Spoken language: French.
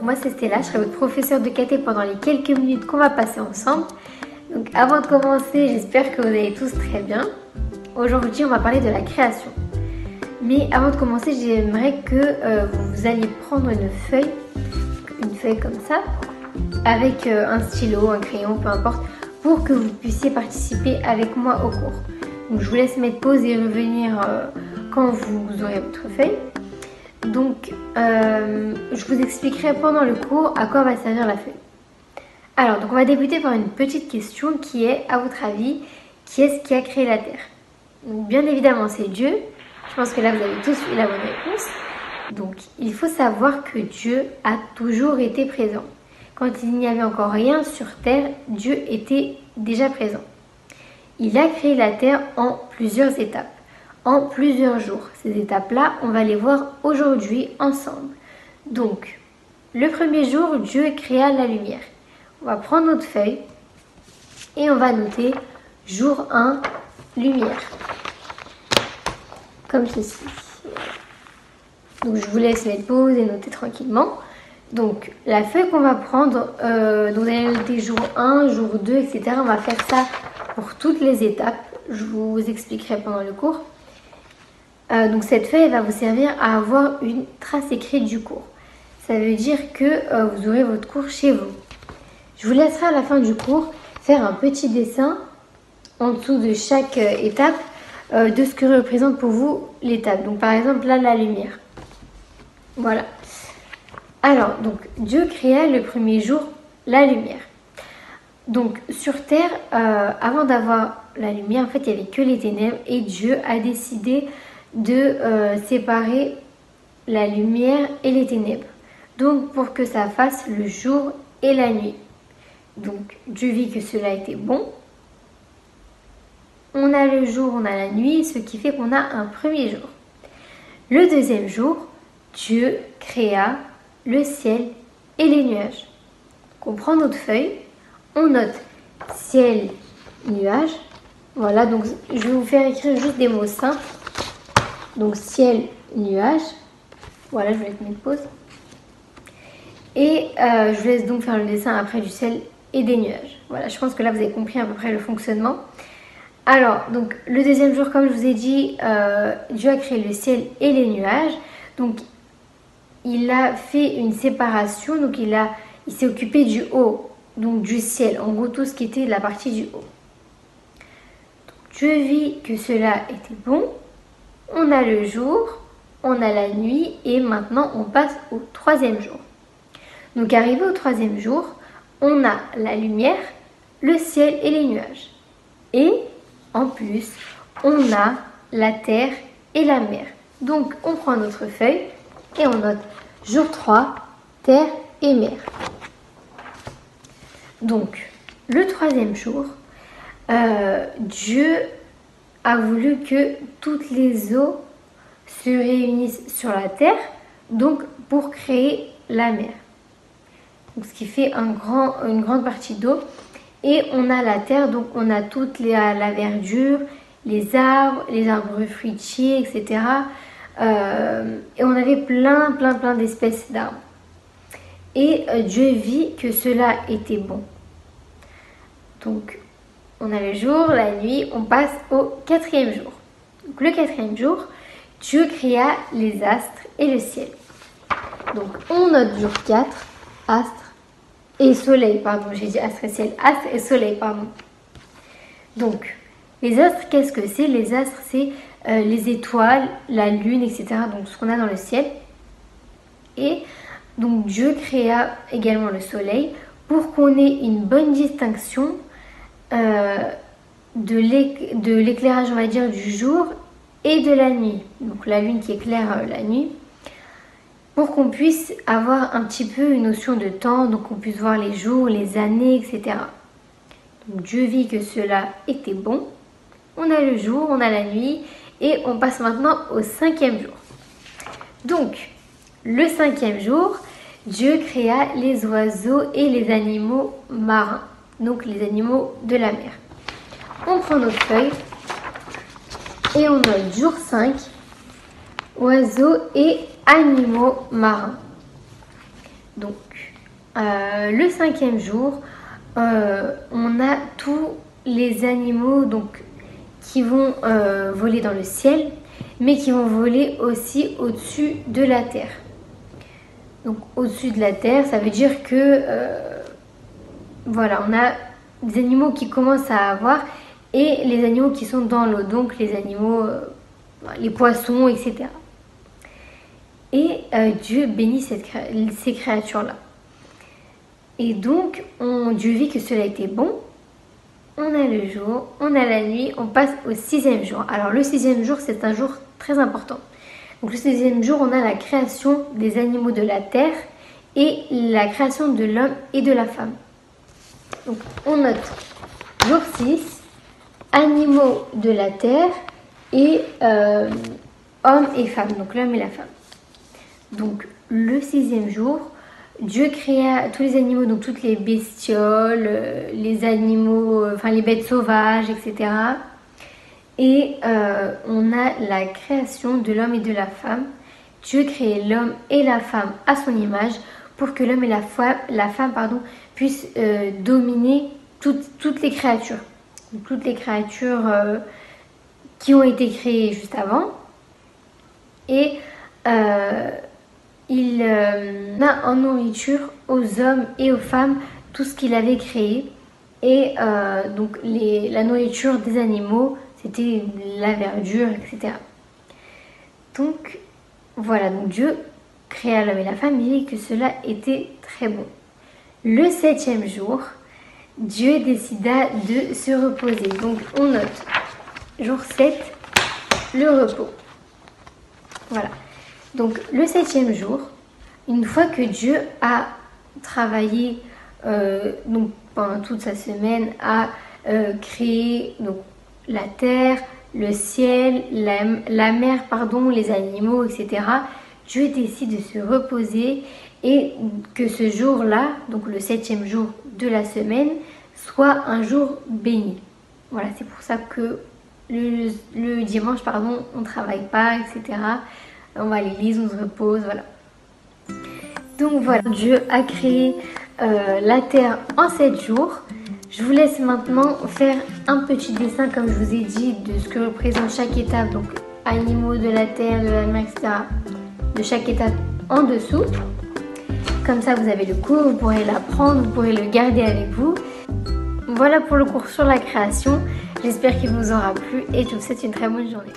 moi c'est Stella, je serai votre professeure de caté pendant les quelques minutes qu'on va passer ensemble. Donc avant de commencer, j'espère que vous allez tous très bien. Aujourd'hui on va parler de la création. Mais avant de commencer, j'aimerais que vous alliez prendre une feuille comme ça, avec un stylo, un crayon, peu importe, pour que vous puissiez participer avec moi au cours. Donc je vous laisse mettre pause et revenir quand vous aurez votre feuille. Donc je vous expliquerai pendant le cours à quoi va servir la feuille. Alors donc on va débuter par une petite question qui est, à votre avis, qui est-ce qui a créé la Terre? Donc bien évidemment c'est Dieu. Je pense que là vous avez tous eu la bonne réponse. Donc il faut savoir que Dieu a toujours été présent. Quand il n'y avait encore rien sur Terre, Dieu était déjà présent. Il a créé la Terre en plusieurs étapes, en plusieurs jours. Ces étapes-là, on va les voir aujourd'hui ensemble. Donc, le premier jour, Dieu créa la lumière. On va prendre notre feuille et on va noter jour 1, lumière. Comme ceci. Donc, je vous laisse mettre pause et noter tranquillement. Donc, la feuille qu'on va prendre, donc vous allez noter jour 1, jour 2, etc. On va faire ça pour toutes les étapes. Je vous expliquerai pendant le cours. Donc, cette feuille va vous servir à avoir une trace écrite du cours. Ça veut dire que vous aurez votre cours chez vous. Je vous laisserai à la fin du cours faire un petit dessin en dessous de chaque étape de ce que représente pour vous l'étape. Donc, par exemple, là, la lumière. Voilà. Alors, donc, Dieu créa le premier jour la lumière. Donc, sur Terre, avant d'avoir la lumière, en fait, il n'y avait que les ténèbres et Dieu a décidé de séparer la lumière et les ténèbres. Donc, pour que ça fasse le jour et la nuit. Donc, Dieu vit que cela était bon. On a le jour, on a la nuit, ce qui fait qu'on a un premier jour. Le deuxième jour, Dieu créa le ciel et les nuages. Donc on prend notre feuille, on note ciel, nuage. Voilà, donc je vais vous faire écrire juste des mots simples. Donc ciel, nuage. Voilà, je vais mettre pause. Et je vous laisse donc faire le dessin après du ciel et des nuages. Voilà, je pense que là vous avez compris à peu près le fonctionnement. Alors, donc le deuxième jour, comme je vous ai dit, Dieu a créé le ciel et les nuages. Donc il a fait une séparation, donc il s'est occupé du haut, donc du ciel, en gros tout ce qui était la partie du haut. Donc, Dieu vit que cela était bon, on a le jour, on a la nuit et maintenant on passe au troisième jour. Donc arrivé au troisième jour, on a la lumière, le ciel et les nuages. Et en plus, on a la terre et la mer. Donc on prend notre feuille et on note jour 3, terre et mer. Donc, le troisième jour, Dieu a voulu que toutes les eaux se réunissent sur la terre, donc pour créer la mer. Donc, ce qui fait une grande partie d'eau. Et on a la terre, donc on a toute la verdure, les arbres fruitiers, etc. Et on avait plein d'espèces d'arbres. Et Dieu vit que cela était bon. Donc, on a le jour, la nuit, on passe au quatrième jour. Donc, le quatrième jour, Dieu créa les astres et le ciel. Donc, on note jour 4, astres et soleil, pardon, j'ai dit astres et ciel, astres et soleil, pardon. Donc, les astres, qu'est-ce que c'est? Les astres, c'est les étoiles, la lune, etc. Donc ce qu'on a dans le ciel. Et donc Dieu créa également le soleil pour qu'on ait une bonne distinction de l'éclairage, on va dire, du jour et de la nuit. Donc la lune qui éclaire la nuit. Pour qu'on puisse avoir un petit peu une notion de temps, donc on puisse voir les jours, les années, etc. Donc Dieu vit que cela était bon. On a le jour, on a la nuit. Et on passe maintenant au cinquième jour. Donc, le cinquième jour, Dieu créa les oiseaux et les animaux marins. Donc, les animaux de la mer. On prend notre feuille et on note jour 5, oiseaux et animaux marins. Donc, le 5e jour, on a tous les animaux donc, qui vont voler dans le ciel, mais qui vont voler aussi au-dessus de la terre. Donc au-dessus de la terre, ça veut dire que voilà, on a des animaux qui commencent à avoir et les animaux qui sont dans l'eau, donc les animaux, les poissons, etc. Et Dieu bénit ces créatures-là. Et donc, Dieu vit que cela était bon. On a le jour, on a la nuit, on passe au 6e jour. Alors le 6e jour, c'est un jour très important. Donc le 6e jour, on a la création des animaux de la terre et la création de l'homme et de la femme. Donc on note jour 6, animaux de la terre et hommes et femmes, donc l'homme et la femme. Donc le 6e jour, Dieu créa tous les animaux, donc toutes les bestioles, les animaux, enfin les bêtes sauvages, etc. Et on a la création de l'homme et de la femme. Dieu créait l'homme et la femme à son image pour que l'homme et la femme puissent dominer toutes les créatures. Donc, toutes les créatures qui ont été créées juste avant. Et il a en nourriture aux hommes et aux femmes tout ce qu'il avait créé. Et donc la nourriture des animaux, c'était la verdure, etc. Donc voilà, donc Dieu créa l'homme et la femme et dit que cela était très bon. Le 7e jour, Dieu décida de se reposer. Donc on note jour 7, le repos. Voilà. Donc le 7e jour, une fois que Dieu a travaillé donc, pendant toute sa semaine à créer donc, la terre, le ciel, la mer, les animaux, etc., Dieu décide de se reposer et que ce jour-là, donc le 7e jour de la semaine, soit un jour béni. Voilà, c'est pour ça que le dimanche, on ne travaille pas, etc. On va à l'église, on se repose, voilà. Donc voilà, Dieu a créé la terre en 7 jours. Je vous laisse maintenant faire un petit dessin, comme je vous ai dit, de ce que représente chaque étape. Donc animaux de la terre, de la mer, etc. De chaque étape en dessous. Comme ça, vous avez le cours, vous pourrez l'apprendre, vous pourrez le garder avec vous. Voilà pour le cours sur la création. J'espère qu'il vous aura plu et je vous souhaite une très bonne journée.